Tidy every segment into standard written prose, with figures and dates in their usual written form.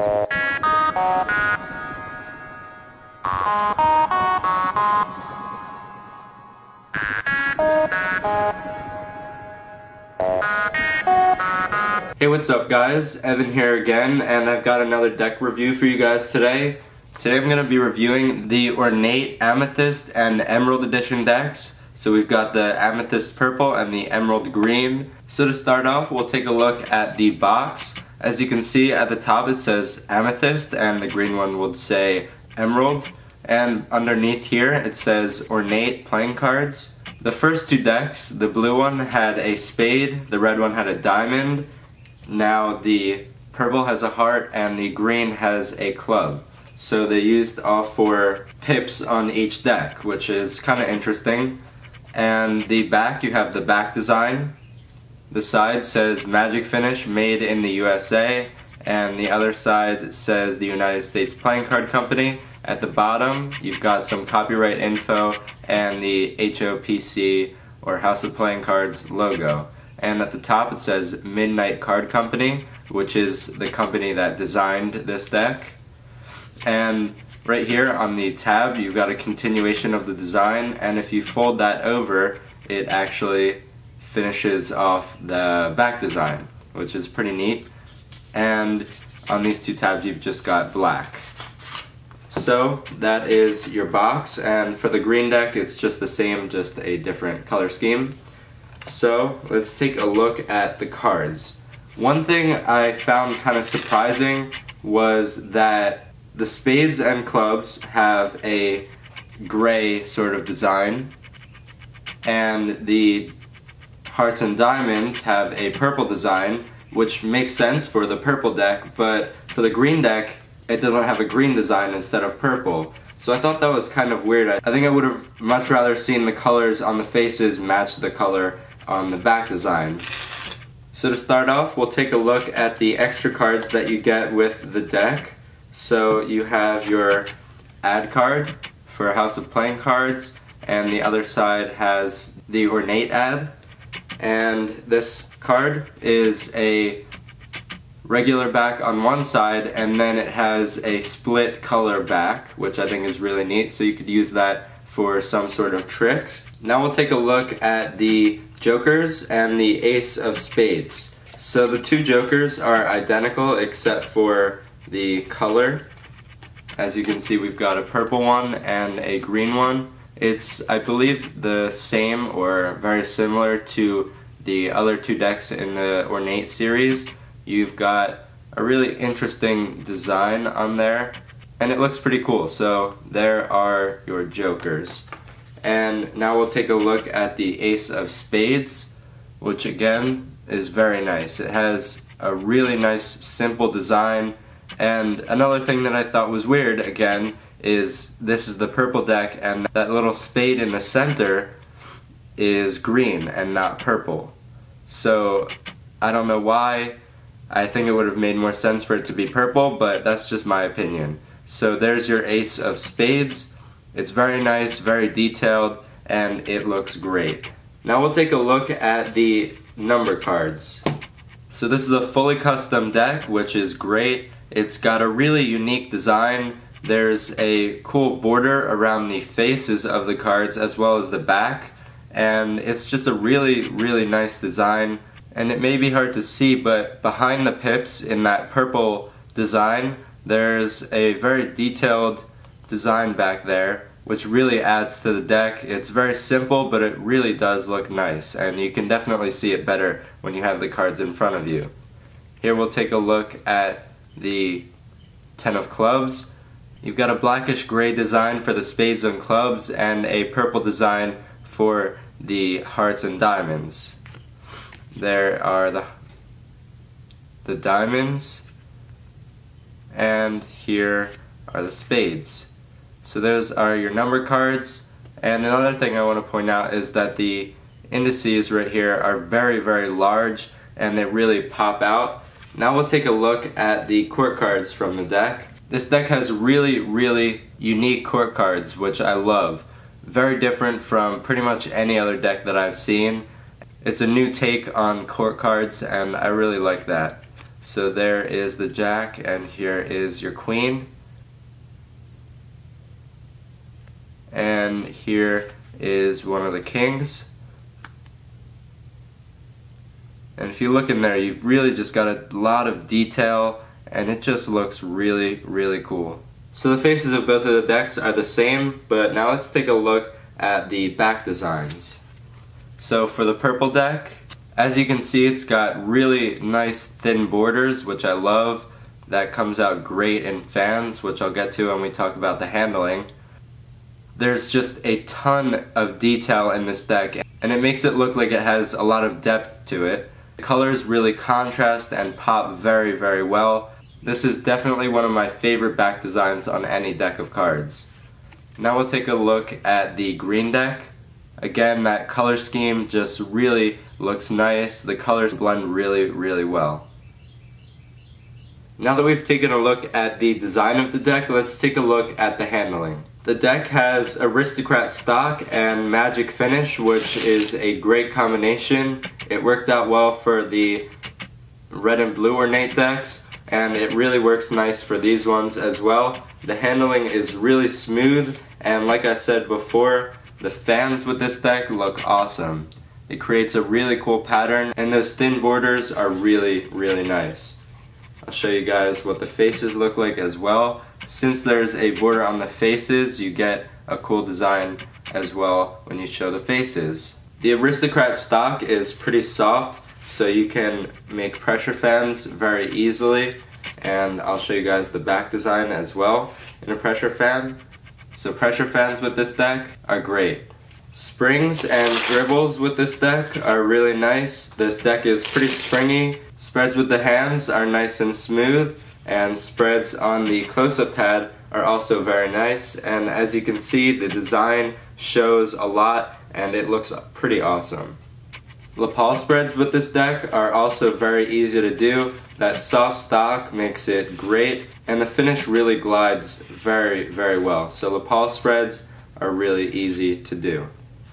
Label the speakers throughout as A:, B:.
A: Hey, what's up guys? Evan here again, and I've got another deck review for you guys today. Today I'm going to be reviewing the Ornate Amethyst and Emerald Edition decks. So we've got the Amethyst Purple and the Emerald Green. So to start off, we'll take a look at the box. As you can see at the top it says Amethyst, and the green one would say Emerald. And underneath here it says Ornate playing cards. The first two decks, the blue one had a spade, the red one had a diamond. Now the purple has a heart and the green has a club. So they used all 4 pips on each deck, which is kind of interesting. And the back, you have the back design. The side says Magic Finish, made in the USA, and the other side says the United States Playing Card Company. At the bottom, you've got some copyright info and the HOPC, or House of Playing Cards, logo. And at the top it says Midnight Card Company, which is the company that designed this deck. And right here on the tab you've got a continuation of the design, and if you fold that over it actually finishes off the back design, which is pretty neat. And on these 2 tabs you've just got black. So that is your box, and for the green deck it's just the same, just a different color scheme. So let's take a look at the cards. One thing I found kind of surprising was that the spades and clubs have a gray sort of design, and the hearts and diamonds have a purple design, which makes sense for the purple deck, but for the green deck it doesn't have a green design instead of purple. So I thought that was kind of weird. I think I would have much rather seen the colors on the faces match the color on the back design. So to start off, we'll take a look at the extra cards that you get with the deck. So you have your ad card for House of Playing Cards, and the other side has the Ornate ad. And this card is a regular back on one side, and then it has a split color back, which I think is really neat, so you could use that for some sort of trick. Now we'll take a look at the jokers and the ace of spades. So the 2 jokers are identical except for the color. As you can see, we've got a purple one and a green one. It's, I believe, the same or very similar to the other 2 decks in the Ornate series. You've got a really interesting design on there, and it looks pretty cool. So there are your jokers. And now we'll take a look at the ace of spades, which again is very nice. It has a really nice simple design. And another thing that I thought was weird again is this is the purple deck, and that little spade in the center is green and not purple. So I don't know why. I think it would have made more sense for it to be purple, but that's just my opinion. So there's your ace of spades. It's very nice, very detailed, and it looks great. Now we'll take a look at the number cards. So this is a fully custom deck, which is great. It's got a really unique design. There's a cool border around the faces of the cards as well as the back, and it's just a really, really nice design. And it may be hard to see, but behind the pips in that purple design, there's a very detailed design back there, which really adds to the deck. It's very simple, but it really does look nice, and you can definitely see it better when you have the cards in front of you. Here we'll take a look at the 10 of clubs. You've got a blackish gray design for the spades and clubs, and a purple design for the hearts and diamonds. There are the diamonds, and here are the spades. So those are your number cards. And another thing I want to point out is that the indices right here are very, very large, and they really pop out. Now we'll take a look at the court cards from the deck. This deck has really, really unique court cards, which I love. Very different from pretty much any other deck that I've seen. It's a new take on court cards, and I really like that. So there is the jack, and here is your queen. And here is one of the kings. And if you look in there, you've really just got a lot of detail, and it just looks really, really cool. So the faces of both of the decks are the same, but now let's take a look at the back designs. So for the purple deck, as you can see, it's got really nice thin borders, which I love. That comes out great in fans, which I'll get to when we talk about the handling. There's just a ton of detail in this deck, and it makes it look like it has a lot of depth to it. The colors really contrast and pop very, very well. This is definitely one of my favorite back designs on any deck of cards. Now we'll take a look at the green deck. Again, that color scheme just really looks nice. The colors blend really, really well. Now that we've taken a look at the design of the deck, let's take a look at the handling. The deck has Aristocrat stock and Magic finish, which is a great combination. It worked out well for the red and blue Ornate decks, and it really works nice for these ones as well. The handling is really smooth, and like I said before, the fans with this deck look awesome. It creates a really cool pattern, and those thin borders are really, really nice. I'll show you guys what the faces look like as well. Since there's a border on the faces, you get a cool design as well when you show the faces. The Aristocrat stock is pretty soft, so you can make pressure fans very easily, and I'll show you guys the back design as well in a pressure fan. So pressure fans with this deck are great. Springs and dribbles with this deck are really nice. This deck is pretty springy. Spreads with the hands are nice and smooth, and spreads on the close-up pad are also very nice. And as you can see, the design shows a lot, and it looks pretty awesome. Lapel spreads with this deck are also very easy to do. That soft stock makes it great, and the finish really glides very, very well. So lapel spreads are really easy to do.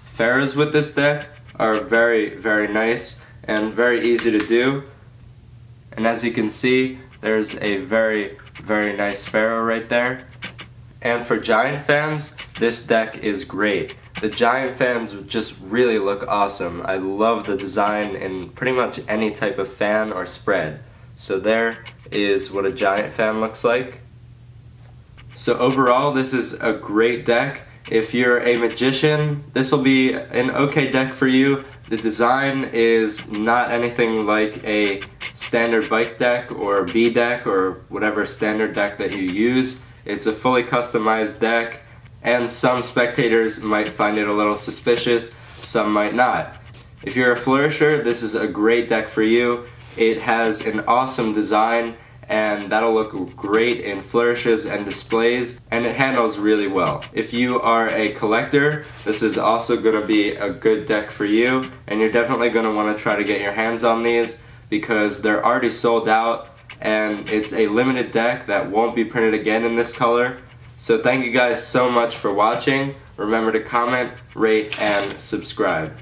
A: Pharaohs with this deck are very, very nice and very easy to do. And as you can see, there's a very, very nice Pharaoh right there. And for giant fans, this deck is great. The giant fans just really look awesome. I love the design in pretty much any type of fan or spread. So there is what a giant fan looks like. So overall, this is a great deck. If you're a magician, this will be an okay deck for you. The design is not anything like a standard bike deck or B deck or whatever standard deck that you use. It's a fully customized deck, and some spectators might find it a little suspicious, some might not. If you're a flourisher, this is a great deck for you. It has an awesome design, and that'll look great in flourishes and displays, and it handles really well. If you are a collector, this is also going to be a good deck for you, and you're definitely going to want to try to get your hands on these because they're already sold out, and it's a limited deck that won't be printed again in this color. So thank you guys so much for watching. Remember to comment, rate, and subscribe.